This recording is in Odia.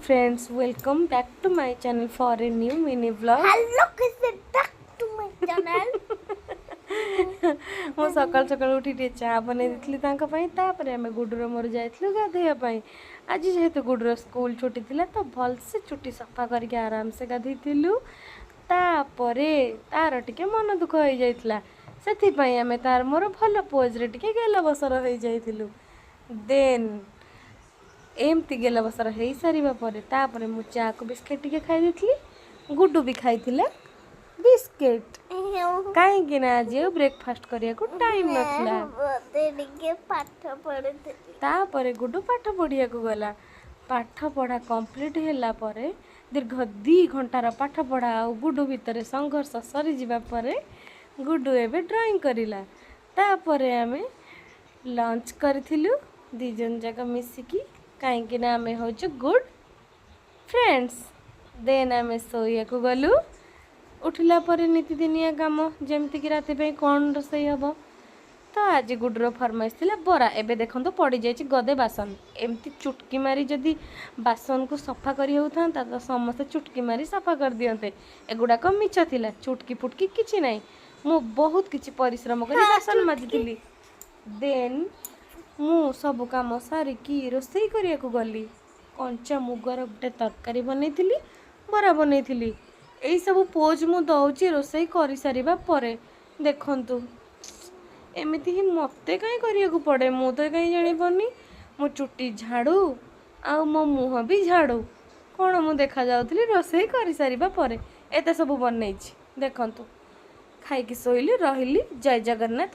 friends, welcome back to my channel for a new mini vlog. Hello, kids, back to my channel. ମୁଁ ସକାଳୁ ସକାଳୁ ଉଠି ଟିକେ ଚା ବନେଇ ଦେଇଥିଲି ତାଙ୍କ ପାଇଁ। ତାପରେ ଆମେ ଗୁଡୁର ମୋର ଯାଇଥିଲୁ ଗାଧୋଇବା ପାଇଁ। ଆଜି ଯେହେତୁ ଗୁଡୁର ସ୍କୁଲ ଛୁଟି ଥିଲା ତ ଭଲସେ ଚୁଟି ସଫା କରିକି ଆରାମସେ ଗାଧୋଇଥିଲୁ। ତାପରେ ତାର ଟିକେ ମନ ଦୁଃଖ ହେଇଯାଇଥିଲା, ସେଥିପାଇଁ ଆମେ ତାର ମୋର ଭଲ ପୋଜରେ ଟିକେ ଗେଲ ବସର ହେଇଯାଇଥିଲୁ। ଦେନ୍ ଏମିତି ଗେଲ ବସର ହେଇସାରିବା ପରେ ତାପରେ ମୁଁ ଚାକୁ ବିସ୍କେଟ୍ ଟିକେ ଖାଇ ଦେଇଥିଲି। ଗୁଡୁ ବି ଖାଇଥିଲା ବିସ୍କେଟ୍, କାହିଁକି ନା ଆଜି ଆଉ ବ୍ରେକଫାଷ୍ଟ କରିବାକୁ ଟାଇମ୍ ନଥିଲା। ତାପରେ ଗୁଡୁ ପାଠ ପଢ଼ିବାକୁ ଗଲା। ପାଠ ପଢ଼ା କମ୍ପ୍ଲିଟ୍ ହେଲା ପରେ ଦୀର୍ଘ 2 ଘଣ୍ଟାର ପାଠ ପଢ଼ା ଆଉ ଗୁଡୁ ଭିତରେ ସଂଘର୍ଷ ସରିଯିବା ପରେ ଗୁଡୁ ଏବେ ଡ୍ରଇଂ କରିଲା। ତାପରେ ଆମେ ଲଞ୍ଚ କରିଥିଲୁ 2 ଜଣ ଯାକ ମିଶିକି, କାହିଁକି ନା ଆମେ ହେଉଛୁ ଗୁଡ୍ ଫ୍ରେଣ୍ଡସ୍। ଦେନ୍ ଆମେ ଶୋଇବାକୁ ଗଲୁ। ଉଠିଲା ପରେ ନିତିଦିନିଆ କାମ, ଯେମିତିକି ରାତି ପାଇଁ କ'ଣ ରୋଷେଇ ହେବ। ତ ଆଜି ଗୁଡୁର ଫରମାଇଶ ଥିଲା ବରା। ଏବେ ଦେଖନ୍ତୁ ପଡ଼ିଯାଇଛି ଗଦେ ବାସନ। ଏମିତି ଚୁଟକି ମାରି ଯଦି ବାସନକୁ ସଫା କରି ହେଉଥାନ୍ତା ତ ସମସ୍ତେ ଚୁଟକି ମାରି ସଫା କରିଦିଅନ୍ତେ। ଏଗୁଡ଼ାକ ମିଛ ଥିଲା, ଚୁଟକି ଫୁଟକି କିଛି ନାହିଁ। ମୁଁ ବହୁତ କିଛି ପରିଶ୍ରମ କରି ବାସନ ମାଜିଥିଲି। ଦେନ୍ ମୁଁ ସବୁ କାମ ସାରିକି ରୋଷେଇ କରିବାକୁ ଗଲି। କଞ୍ଚା ମୁଗର ଗୋଟେ ତରକାରୀ ବନେଇଥିଲି, ବରା ବନେଇଥିଲି। ଏଇସବୁ ପୋଜ୍ ମୁଁ ଦେଉଛି ରୋଷେଇ କରିସାରିବା ପରେ। ଦେଖନ୍ତୁ ଏମିତି ହିଁ ମୋତେ କାହିଁ କରିବାକୁ ପଡ଼େ, ମୁଁ ତ କାହିଁ ଜାଣିପାରୁନି। ମୁଁ ଚୁଟି ଝାଡ଼ୁ ଆଉ ମୋ ମୁହଁ ବି ଝାଡ଼ୁ। କ'ଣ ମୁଁ ଦେଖାଯାଉଥିଲି ରୋଷେଇ କରିସାରିବା ପରେ। ଏତେ ସବୁ ବନେଇଛି ଦେଖନ୍ତୁ। ଖାଇକି ଶୋଇଲି, ରହିଲି। ଜୟ ଜଗନ୍ନାଥ।